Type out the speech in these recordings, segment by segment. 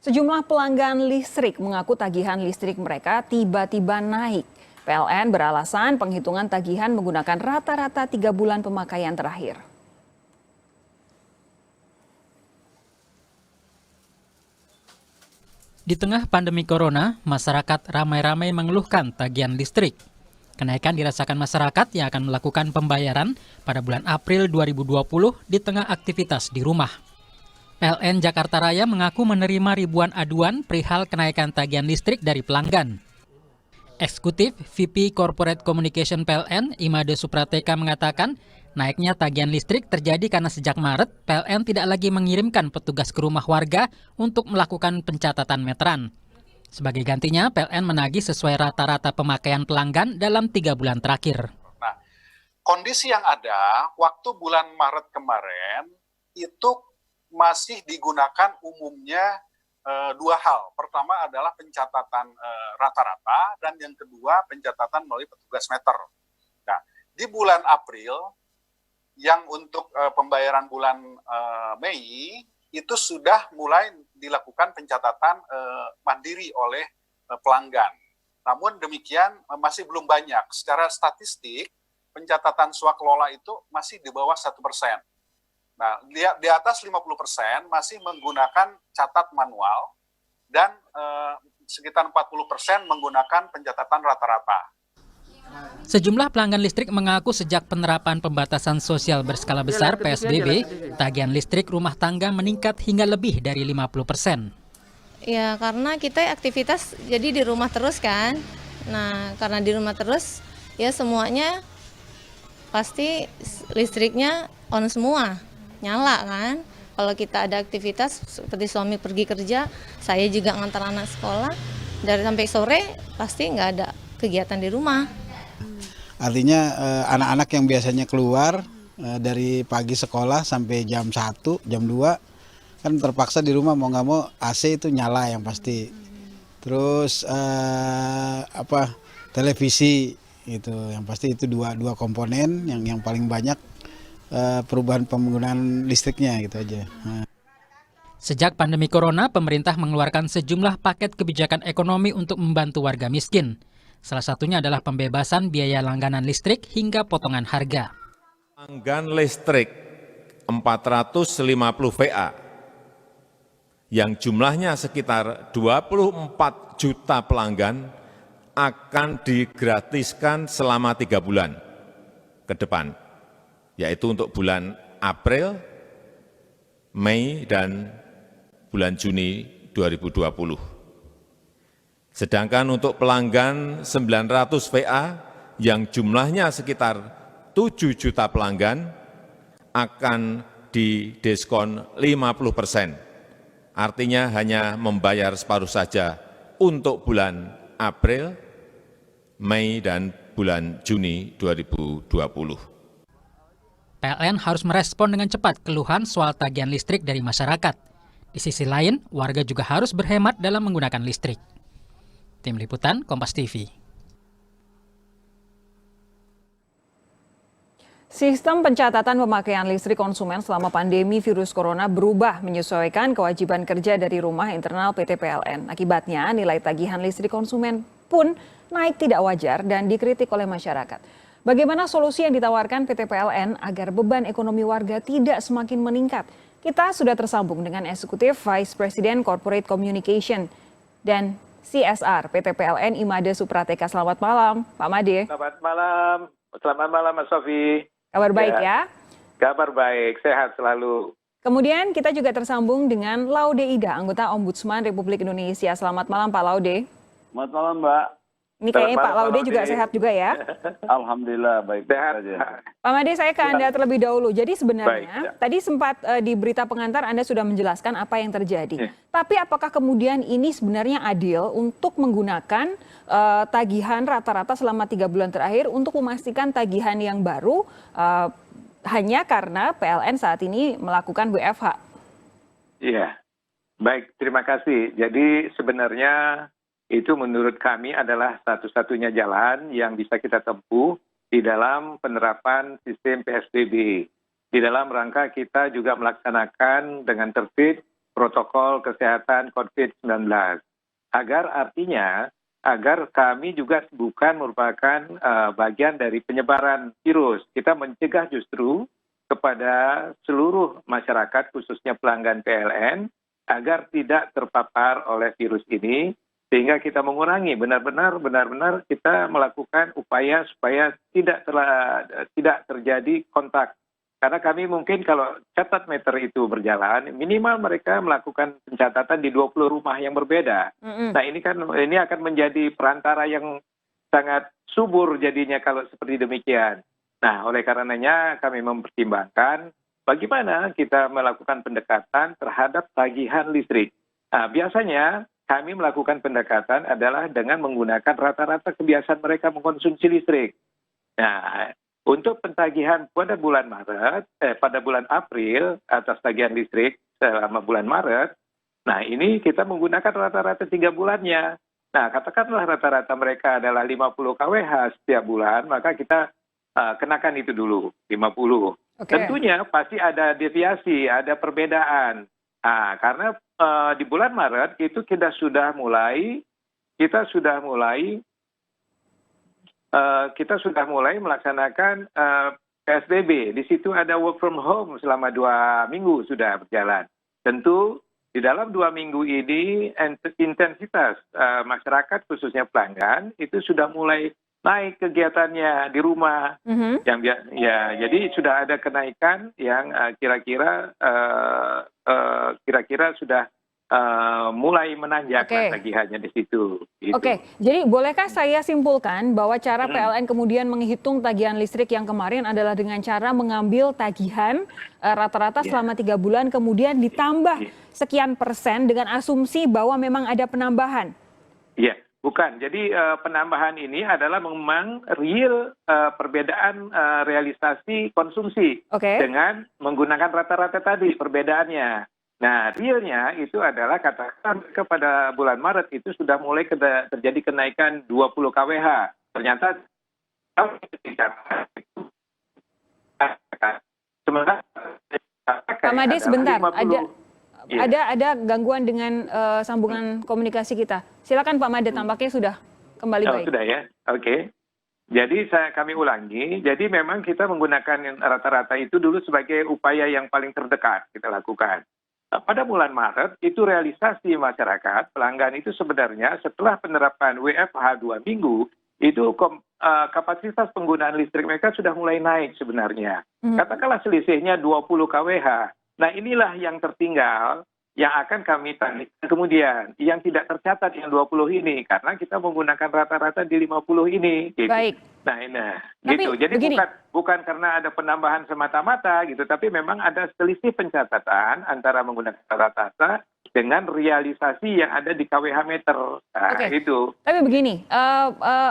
Sejumlah pelanggan listrik mengaku tagihan listrik mereka tiba-tiba naik. PLN beralasan penghitungan tagihan menggunakan rata-rata 3 bulan pemakaian terakhir. Di tengah pandemi corona, masyarakat ramai-ramai mengeluhkan tagihan listrik. Kenaikan dirasakan masyarakat yang akan melakukan pembayaran pada bulan April 2020 di tengah aktivitas di rumah. PLN Jakarta Raya mengaku menerima ribuan aduan perihal kenaikan tagihan listrik dari pelanggan. Eksekutif VP Corporate Communication PLN, Imade Suprateka mengatakan, naiknya tagihan listrik terjadi karena sejak Maret, PLN tidak lagi mengirimkan petugas ke rumah warga untuk melakukan pencatatan meteran. Sebagai gantinya, PLN menagih sesuai rata-rata pemakaian pelanggan dalam 3 bulan terakhir. Nah, kondisi yang ada waktu bulan Maret kemarin itu masih digunakan umumnya dua hal. Pertama adalah pencatatan rata-rata dan yang kedua pencatatan melalui petugas meter. Nah, di bulan April yang untuk pembayaran bulan Mei itu sudah mulai dilakukan pencatatan mandiri oleh pelanggan. Namun demikian masih belum banyak. Secara statistik pencatatan swakelola itu masih di bawah 1%. Nah, di atas 50% masih menggunakan catat manual dan sekitar 40% menggunakan pencatatan rata-rata. Sejumlah pelanggan listrik mengaku sejak penerapan pembatasan sosial berskala besar PSBB, tagihan listrik rumah tangga meningkat hingga lebih dari 50%. Ya, karena kita aktivitas jadi di rumah terus kan. Nah, karena di rumah terus, ya semuanya pasti listriknya on semua, nyala kan. Kalau kita ada aktivitas seperti suami pergi kerja, saya juga ngantar anak sekolah, dari sampai sore pasti nggak ada kegiatan di rumah. Artinya anak-anak yang biasanya keluar dari pagi sekolah sampai jam 1, jam 2, kan terpaksa di rumah mau nggak mau AC itu nyala yang pasti. Terus televisi itu yang pasti itu dua komponen yang paling banyak perubahan penggunaan listriknya gitu aja. Sejak pandemi corona, pemerintah mengeluarkan sejumlah paket kebijakan ekonomi untuk membantu warga miskin. Salah satunya adalah pembebasan biaya langganan listrik hingga potongan harga. Langgan listrik 450 VA yang jumlahnya sekitar 24 juta pelanggan akan digratiskan selama 3 bulan ke depan, yaitu untuk bulan April, Mei, dan bulan Juni 2020. Sedangkan untuk pelanggan 900 VA yang jumlahnya sekitar 7 juta pelanggan akan didiskon 50%. Artinya hanya membayar separuh saja untuk bulan April, Mei, dan bulan Juni 2020. PLN harus merespon dengan cepat keluhan soal tagihan listrik dari masyarakat. Di sisi lain, warga juga harus berhemat dalam menggunakan listrik. Tim Liputan, Kompas TV. Sistem pencatatan pemakaian listrik konsumen selama pandemi virus corona berubah menyesuaikan kewajiban kerja dari rumah internal PT PLN. Akibatnya, nilai tagihan listrik konsumen pun naik tidak wajar dan dikritik oleh masyarakat. Bagaimana solusi yang ditawarkan PT PLN agar beban ekonomi warga tidak semakin meningkat? Kita sudah tersambung dengan Eksekutif Vice President Corporate Communication dan CSR PT PLN Imade Suprateka. Selamat malam, Pak Made. Selamat malam Mas Sofi. Kabar baik ya? Kabar baik, sehat selalu. Kemudian kita juga tersambung dengan Laude Ida, anggota Ombudsman Republik Indonesia. Selamat malam Pak Laude. Selamat malam Mbak. Ini kayaknya Pak Laude juga sehat juga ya? Alhamdulillah baik sehat. Pak Made, saya ke Anda terlebih dahulu. Jadi sebenarnya tadi sempat di berita pengantar Anda sudah menjelaskan apa yang terjadi. Tapi apakah kemudian ini sebenarnya adil untuk menggunakan tagihan rata-rata selama 3 bulan terakhir untuk memastikan tagihan yang baru hanya karena PLN saat ini melakukan WFH? Iya, baik, terima kasih. Jadi sebenarnya itu menurut kami adalah satu-satunya jalan yang bisa kita tempuh di dalam penerapan sistem PSBB. Di dalam rangka kita juga melaksanakan dengan tertib protokol kesehatan COVID-19. Agar kami juga bukan merupakan bagian dari penyebaran virus. Kita mencegah justru kepada seluruh masyarakat, khususnya pelanggan PLN, agar tidak terpapar oleh virus ini, sehingga kita mengurangi benar-benar kita melakukan upaya supaya tidak terjadi kontak. Karena kami mungkin kalau catat meter itu berjalan, minimal mereka melakukan pencatatan di 20 rumah yang berbeda. Nah ini akan menjadi perantara yang sangat subur jadinya kalau seperti demikian. Nah oleh karenanya kami mempertimbangkan bagaimana kita melakukan pendekatan terhadap tagihan listrik. Nah, biasanya kami melakukan pendekatan adalah dengan menggunakan rata-rata kebiasaan mereka mengkonsumsi listrik. Nah, untuk pentagihan pada bulan April atas tagihan listrik selama bulan Maret, nah ini kita menggunakan rata-rata 3 bulannya. Nah, katakanlah rata-rata mereka adalah 50 kWh setiap bulan, maka kita kenakan itu dulu, 50. Tentunya pasti ada deviasi, ada perbedaan. Nah, karena di bulan Maret itu kita sudah mulai melaksanakan PSBB. Di situ ada work from home selama 2 minggu sudah berjalan. Tentu di dalam 2 minggu ini intensitas masyarakat khususnya pelanggan itu sudah mulai naik kegiatannya di rumah. Jadi sudah ada kenaikan yang kira-kira sudah mulai menanjak tagihannya di situ. Gitu. Oke, jadi bolehkah saya simpulkan bahwa cara PLN kemudian menghitung tagihan listrik yang kemarin adalah dengan cara mengambil tagihan rata-rata selama 3 bulan kemudian ditambah sekian persen dengan asumsi bahwa memang ada penambahan? Iya, bukan. Jadi penambahan ini adalah memang real perbedaan realisasi konsumsi dengan menggunakan rata-rata tadi perbedaannya. Nah, realnya itu adalah katakan kepada bulan Maret itu sudah mulai terjadi kenaikan 20 kWh. Ternyata sementara Pak Made sebentar, ada gangguan dengan sambungan komunikasi kita. Silakan Pak Made, tampaknya sudah kembali baik. Sudah ya, oke. Jadi kami ulangi, jadi memang kita menggunakan rata-rata itu dulu sebagai upaya yang paling terdekat kita lakukan. Pada bulan Maret itu realisasi masyarakat pelanggan itu sebenarnya setelah penerapan WFH 2 minggu itu kapasitas penggunaan listrik mereka sudah mulai naik sebenarnya. Katakanlah selisihnya 20 kWh. Nah inilah yang tertinggal yang akan kami tanya kemudian yang tidak tercatat yang 20 ini karena kita menggunakan rata-rata di 50 ini. Gitu. Baik. Nah, gitu. Jadi bukan karena ada penambahan semata-mata gitu, tapi memang ada selisih pencatatan antara menggunakan rata-rata dengan realisasi yang ada di kWh meter. Nah, itu. Tapi begini,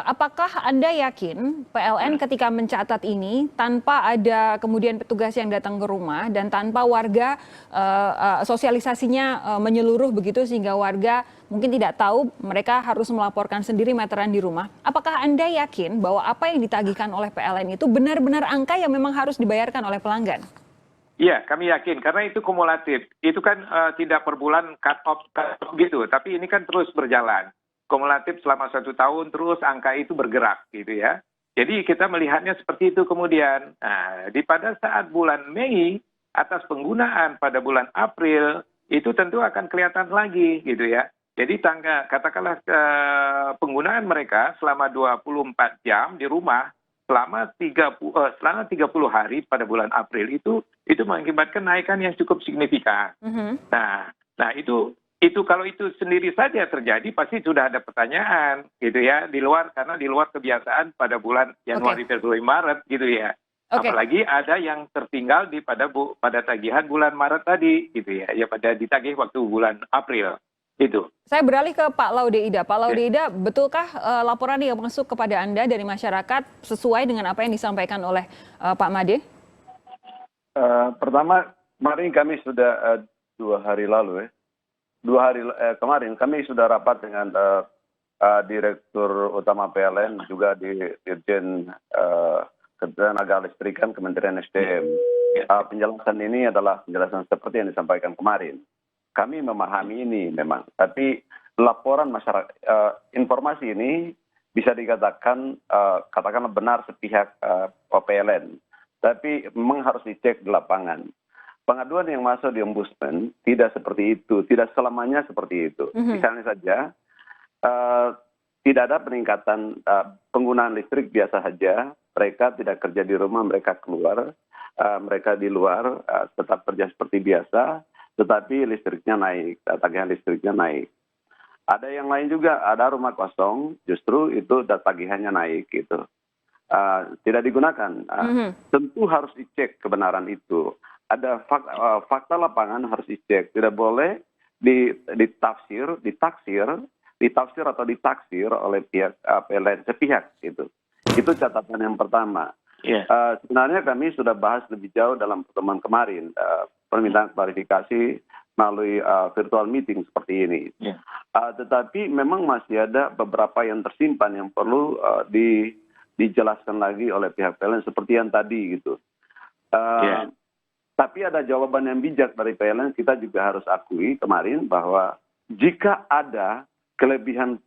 apakah Anda yakin PLN ketika mencatat ini tanpa ada kemudian petugas yang datang ke rumah dan tanpa warga sosialisasinya menyeluruh begitu sehingga warga mungkin tidak tahu mereka harus melaporkan sendiri meteran di rumah. Apakah Anda yakin bahwa apa yang ditagihkan oleh PLN itu benar-benar angka yang memang harus dibayarkan oleh pelanggan? Iya, kami yakin karena itu kumulatif. Itu kan tidak per bulan cut off gitu, tapi ini kan terus berjalan. Kumulatif selama 1 tahun terus angka itu bergerak gitu ya. Jadi kita melihatnya seperti itu kemudian. Nah, pada saat bulan Mei atas penggunaan pada bulan April itu tentu akan kelihatan lagi gitu ya. Jadi katakanlah penggunaan mereka selama 24 jam di rumah selama 30 hari pada bulan April itu mengakibatkan kenaikan yang cukup signifikan. Nah itu kalau itu sendiri saja terjadi pasti sudah ada pertanyaan gitu ya karena di luar kebiasaan pada bulan Januari, Februari, Maret gitu ya. Apalagi ada yang tertinggal pada tagihan bulan Maret tadi gitu ya pada ditagih waktu bulan April. Itu. Saya beralih ke Pak Laude-Ida. Pak Laude-Ida, betulkah laporan yang masuk kepada Anda dari masyarakat sesuai dengan apa yang disampaikan oleh Pak Made? Pertama, kemarin kami sudah 2 hari lalu 2 hari kemarin kami sudah rapat dengan Direktur Utama PLN juga di Dirjen Ketenaga Listrikan Kementerian SDM. Penjelasan ini adalah penjelasan seperti yang disampaikan kemarin. kami memahami ini memang, tapi laporan masyarakat, informasi ini bisa dikatakan katakanlah benar sepihak PLN, tapi memang harus dicek di lapangan. Pengaduan yang masuk di Ombudsman tidak seperti itu, tidak selamanya seperti itu. Misalnya saja, tidak ada peningkatan penggunaan listrik biasa saja, mereka tidak kerja di rumah, mereka keluar, mereka di luar tetap kerja seperti biasa, tetapi listriknya naik, tagihan listriknya naik. Ada yang lain juga, ada rumah kosong, justru itu tagihannya naik gitu. Tidak digunakan. Tentu harus dicek kebenaran itu. Ada fakta lapangan harus dicek. Tidak boleh ditaksir atau ditaksir oleh pihak PLN sepihak gitu. Itu catatan yang pertama. Sebenarnya kami sudah bahas lebih jauh dalam pertemuan kemarin, permintaan klarifikasi melalui virtual meeting seperti ini. Tetapi memang masih ada beberapa yang tersimpan yang perlu dijelaskan lagi oleh pihak PLN seperti yang tadi gitu. Tapi ada jawaban yang bijak dari PLN, kita juga harus akui kemarin bahwa jika ada kelebihan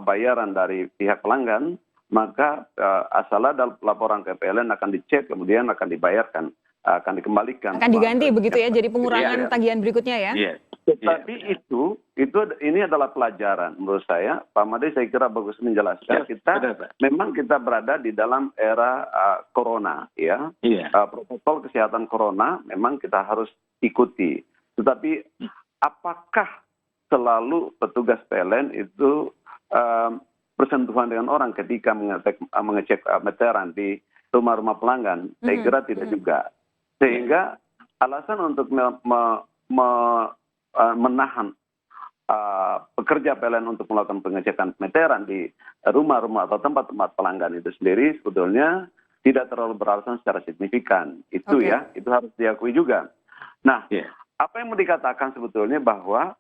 bayaran dari pihak pelanggan, maka asal ada laporan ke PLN akan dicek, kemudian akan dibayarkan, akan dikembalikan. Akan diganti begitu ya, jadi pengurangan tagihan berikutnya ya? Tetapi ini adalah pelajaran menurut saya. Pak Made saya kira bagus menjelaskan. Memang kita berada di dalam era corona, ya. Protokol kesehatan corona memang kita harus ikuti. Tetapi apakah selalu petugas PLN itu bersentuhan dengan orang ketika mengecek meteran di rumah-rumah pelanggan? Saya kira tidak juga. Sehingga alasan untuk menahan pekerja PLN untuk melakukan pengecekan meteran di rumah-rumah atau tempat-tempat pelanggan itu sendiri sebetulnya tidak terlalu beralasan secara signifikan. Itu ya, itu harus diakui juga. Nah, apa yang mau dikatakan sebetulnya bahwa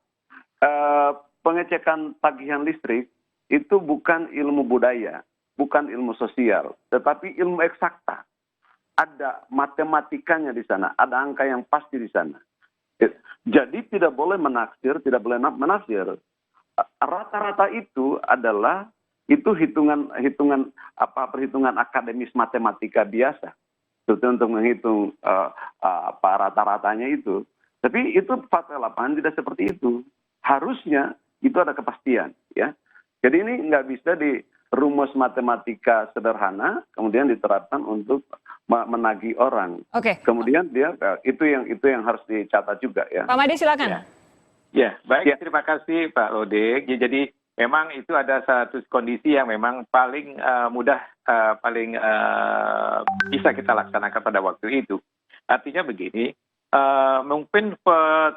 pengecekan tagihan listrik itu bukan ilmu budaya, bukan ilmu sosial, tetapi ilmu eksakta. Ada matematikanya di sana, ada angka yang pasti di sana. Jadi tidak boleh menaksir, tidak boleh menafsir. Rata-rata itu adalah perhitungan akademis matematika biasa. Itu untuk menghitung rata-ratanya itu. Tapi itu fakta lapangan tidak seperti itu. Harusnya itu ada kepastian, ya. Jadi ini nggak bisa di rumus matematika sederhana kemudian diterapkan untuk menagih orang. Kemudian dia itu yang harus dicatat juga ya. Pak Made silakan. Baik, terima kasih Pak Lode. Jadi memang itu ada satu kondisi yang memang paling mudah bisa kita laksanakan pada waktu itu. Artinya begini, mungkin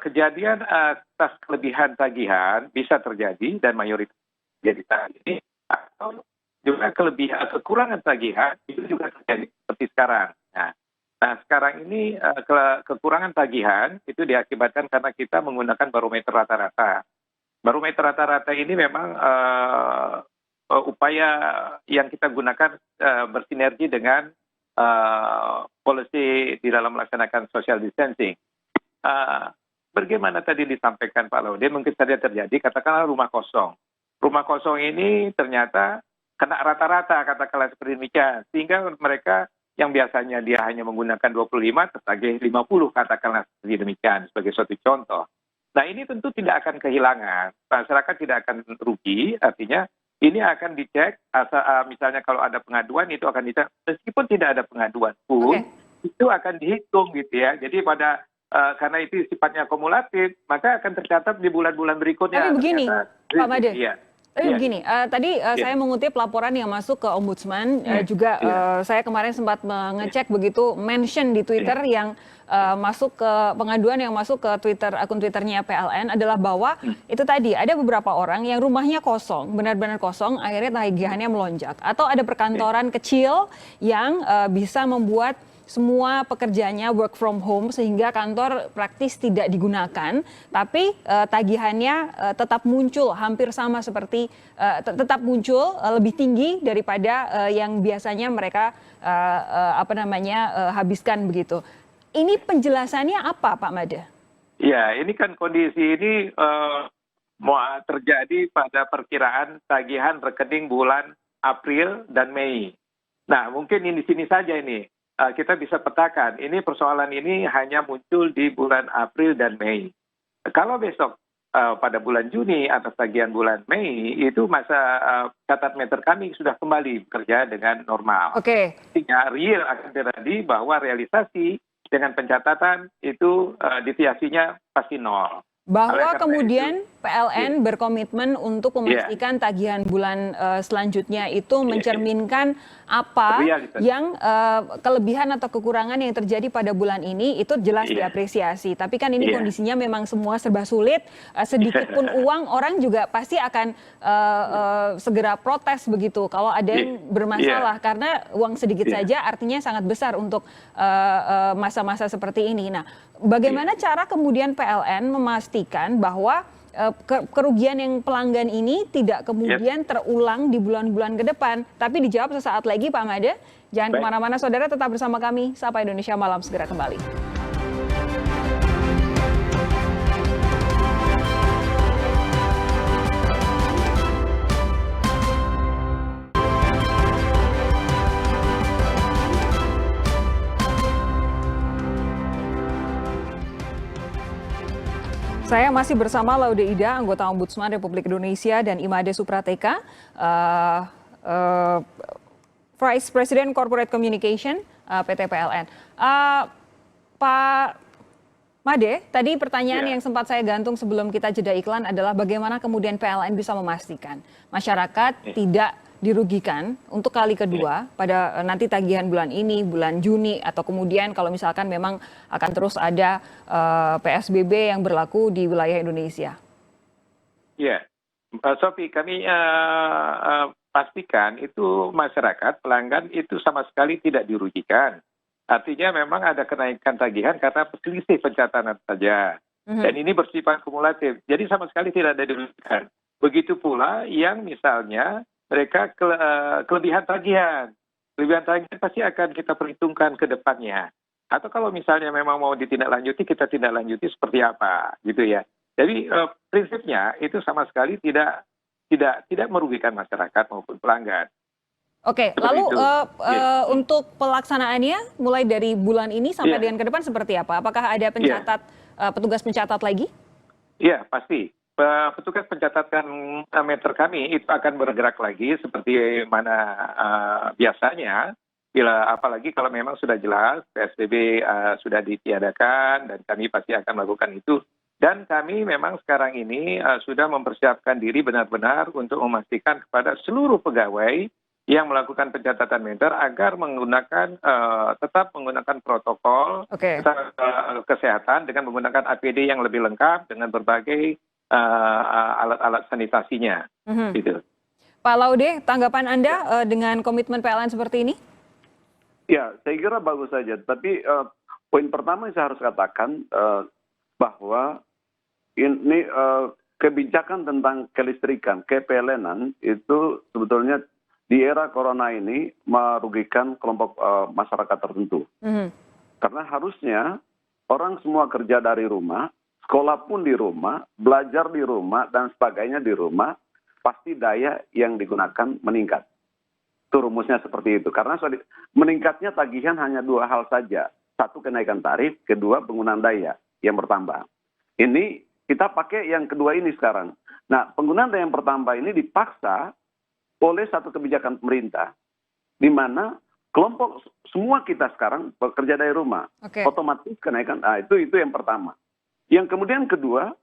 kejadian atas kelebihan tagihan bisa terjadi dan mayoritas jadi tadi atau juga kelebihan atau kekurangan tagihan itu juga terjadi seperti sekarang. Nah sekarang ini kekurangan tagihan itu diakibatkan karena kita menggunakan barometer rata-rata. Barometer rata-rata ini memang upaya yang kita gunakan bersinergi dengan policy di dalam melaksanakan social distancing. Bagaimana tadi disampaikan Pak Laude, mungkin saja terjadi katakanlah rumah kosong. Rumah kosong ini ternyata kena rata-rata katakanlah seperti demikian. Sehingga mereka yang biasanya dia hanya menggunakan 25 tertagih 50 katakanlah seperti demikian sebagai suatu contoh. Nah ini tentu tidak akan kehilangan. Masyarakat tidak akan rugi, artinya ini akan dicek, misalnya kalau ada pengaduan itu akan dicek, meskipun tidak ada pengaduan pun, itu akan dihitung gitu ya. Jadi karena itu sifatnya akumulatif, maka akan tercatat di bulan-bulan berikutnya. Tapi begini, Pak Made. Tapi begini, tadi saya mengutip laporan yang masuk ke Ombudsman, juga saya kemarin sempat mengecek begitu, mention di Twitter yang masuk ke pengaduan yang masuk ke akun Twitternya PLN adalah bahwa itu tadi ada beberapa orang yang rumahnya kosong, benar-benar kosong, akhirnya tagihannya melonjak. Atau ada perkantoran kecil yang bisa membuat semua pekerjaannya work from home sehingga kantor praktis tidak digunakan, tapi tagihannya tetap muncul hampir sama seperti tetap muncul lebih tinggi daripada yang biasanya mereka habiskan begitu. Ini penjelasannya apa, Pak Made? Ya, ini kan kondisi ini mau terjadi pada perkiraan tagihan rekening bulan April dan Mei. Nah, mungkin ini di sini saja ini kita bisa petakan. Ini persoalan ini hanya muncul di bulan April dan Mei. Kalau besok pada bulan Juni atas tagihan bulan Mei itu masa catat meter kami sudah kembali bekerja dengan normal. Oke. Artinya real akan terjadi bahwa realisasi dengan pencatatan itu deviasinya pasti nol. Bahwa Oleh karena kemudian itu, PLN berkomitmen untuk memastikan tagihan bulan selanjutnya itu mencerminkan apa Realitas. yang kelebihan atau kekurangan yang terjadi pada bulan ini itu jelas diapresiasi. Tapi kan ini kondisinya memang semua serba sulit, sedikit pun uang orang juga pasti akan segera protes begitu kalau ada yang bermasalah karena uang sedikit saja artinya sangat besar untuk masa-masa seperti ini. Nah, bagaimana cara kemudian PLN memastikan bahwa kerugian yang pelanggan ini tidak kemudian terulang di bulan-bulan ke depan? Tapi dijawab sesaat lagi Pak Made. Jangan kemana-mana saudara, tetap bersama kami. Sapa Indonesia Malam segera kembali. Saya masih bersama Laude Ida, anggota Ombudsman Republik Indonesia, dan Imade Suprateka, Vice President Corporate Communication PT PLN. Pak Made, tadi pertanyaan yang sempat saya gantung sebelum kita jeda iklan adalah bagaimana kemudian PLN bisa memastikan masyarakat tidak dirugikan untuk kali kedua pada nanti tagihan bulan ini, bulan Juni, atau kemudian kalau misalkan memang akan terus ada PSBB yang berlaku di wilayah Indonesia. Ya, Sophie, kami pastikan itu masyarakat, pelanggan itu sama sekali tidak dirugikan. Artinya memang ada kenaikan tagihan karena selisih pencatatan saja. Dan ini bersifat kumulatif, jadi sama sekali tidak ada dirugikan. Begitu pula yang misalnya mereka kelebihan tagihan. Kelebihan tagihan pasti akan kita perhitungkan ke depannya. Atau kalau misalnya memang mau ditindaklanjuti, kita tindaklanjuti seperti apa, gitu ya. Jadi prinsipnya itu sama sekali tidak merugikan masyarakat maupun pelanggan. Oke, lalu untuk pelaksanaannya mulai dari bulan ini sampai dengan ke depan seperti apa? Apakah ada petugas pencatat lagi? Iya, pasti. Petugas pencatatan meter kami itu akan bergerak lagi seperti mana biasanya, apalagi kalau memang sudah jelas PSBB sudah ditiadakan dan kami pasti akan melakukan itu. Dan kami memang sekarang ini sudah mempersiapkan diri benar-benar untuk memastikan kepada seluruh pegawai yang melakukan pencatatan meter agar tetap menggunakan protokol kesehatan dengan menggunakan APD yang lebih lengkap dengan berbagai alat-alat sanitasinya. Gitu. Pak Laude, tanggapan Anda dengan komitmen PLN seperti ini? Ya, saya kira bagus saja. Tapi poin pertama yang saya harus katakan bahwa ini kebijakan tentang kelistrikan, kePLN-an itu sebetulnya di era corona ini merugikan kelompok masyarakat tertentu. Karena harusnya orang semua kerja dari rumah, sekolah pun di rumah, belajar di rumah, dan sebagainya di rumah, pasti daya yang digunakan meningkat. Itu rumusnya seperti itu. Karena meningkatnya tagihan hanya dua hal saja. Satu, kenaikan tarif. Kedua, penggunaan daya yang bertambah. Ini kita pakai yang kedua ini sekarang. Nah, penggunaan daya yang bertambah ini dipaksa oleh satu kebijakan pemerintah, di mana kelompok semua kita sekarang bekerja dari rumah. Otomatis kenaikan, itu yang pertama. Yang kemudian kedua,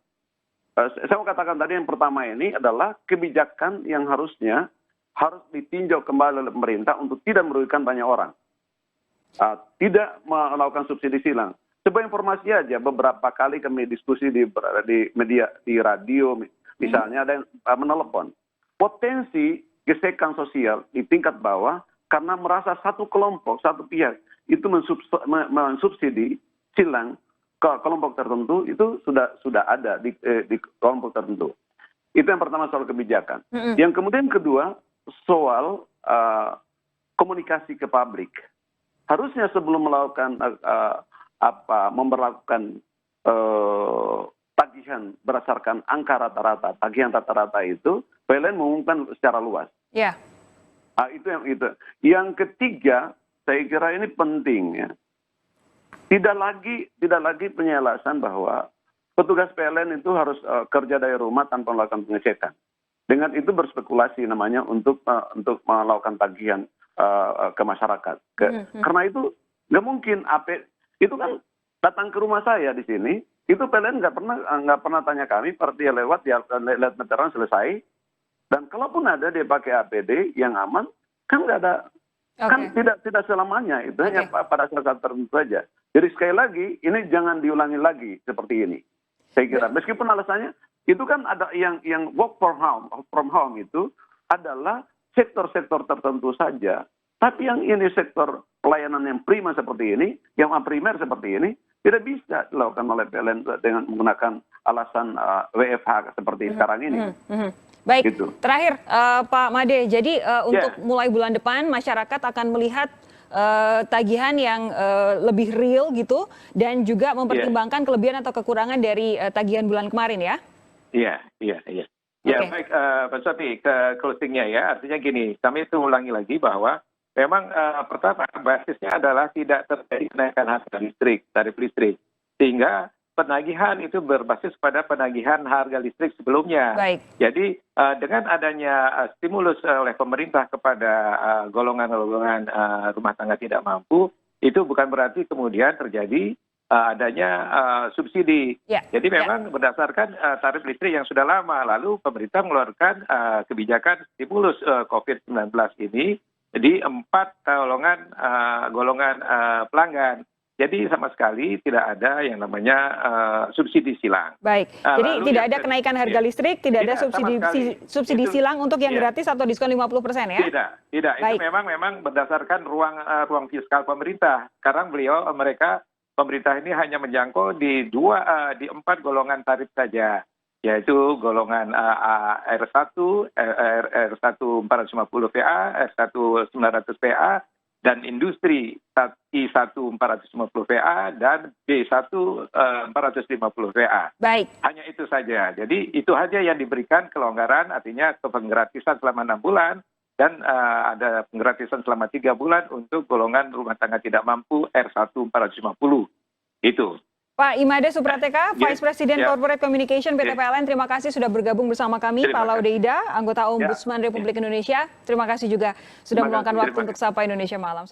saya mau katakan tadi yang pertama ini adalah kebijakan yang harus ditinjau kembali oleh pemerintah untuk tidak merugikan banyak orang. Tidak melakukan subsidi silang. Sebagai informasi aja, beberapa kali kami diskusi di media, di radio, misalnya ada yang menelepon. Potensi gesekan sosial di tingkat bawah karena merasa satu kelompok, satu pihak itu mensubsidi silang ke kelompok tertentu, itu sudah ada di kelompok tertentu. Itu yang pertama soal kebijakan. Yang kemudian kedua soal komunikasi ke publik. Harusnya sebelum melakukan memperlakukan tagihan berdasarkan angka rata-rata, tagihan rata-rata itu PLN mengumumkan secara luas. Ya. Itu. Yang ketiga, saya kira ini penting ya. Tidak lagi penjelasan bahwa petugas PLN itu harus kerja dari rumah tanpa melakukan pengecekan. Dengan itu berspekulasi namanya untuk melakukan tagihan ke masyarakat. Karena itu nggak mungkin itu kan datang ke rumah saya di sini, itu PLN nggak pernah tanya kami, dia lewat meteran selesai. Dan kalaupun ada dia pakai APD yang aman, kan nggak ada. Kan tidak selamanya, itu hanya pada saat tertentu saja. Jadi sekali lagi, ini jangan diulangi lagi seperti ini. Saya kira, meskipun alasannya, itu kan ada yang work from home itu adalah sektor-sektor tertentu saja. Tapi yang ini sektor pelayanan yang prima seperti ini, yang primer seperti ini, tidak bisa dilakukan oleh PLN dengan menggunakan alasan WFH seperti sekarang ini. Baik, gitu. Terakhir Pak Made, jadi untuk mulai bulan depan masyarakat akan melihat tagihan yang lebih real gitu dan juga mempertimbangkan kelebihan atau kekurangan dari tagihan bulan kemarin ya? Iya. Ya, baik Pak Sofi, ke closingnya ya, artinya gini, kami itu ulangi lagi bahwa memang pertama basisnya adalah tidak terjadi kenaikan harga listrik, tarif listrik, sehingga penagihan itu berbasis pada penagihan harga listrik sebelumnya. Baik. Jadi dengan adanya stimulus oleh pemerintah kepada golongan-golongan rumah tangga tidak mampu, itu bukan berarti kemudian terjadi adanya subsidi. Jadi memang berdasarkan tarif listrik yang sudah lama, lalu pemerintah mengeluarkan kebijakan stimulus COVID-19 ini di 4 golongan pelanggan. Jadi sama sekali tidak ada yang namanya subsidi silang. Baik, jadi tidak ada kenaikan harga listrik, tidak ada subsidi silang untuk yang gratis atau diskon 50% ya? Tidak. Itu memang berdasarkan ruang fiskal pemerintah. Sekarang pemerintah ini hanya menjangkau di 4 golongan tarif saja, yaitu golongan R1, R1 450 VA, R1 900 VA, dan industri I1 450 VA dan B1 450 VA. Baik. Hanya itu saja. Jadi itu saja yang diberikan kelonggaran, artinya penggratisan selama 6 bulan dan ada penggratisan selama 3 bulan untuk golongan rumah tangga tidak mampu R1 450. Itu. Pak Imade Suprateka, Vice President Corporate Communication PT PLN, terima kasih sudah bergabung bersama kami. Pak Laudeida, anggota Ombudsman Republik Indonesia, terima kasih juga sudah meluangkan waktu untuk Sapa Indonesia Malam.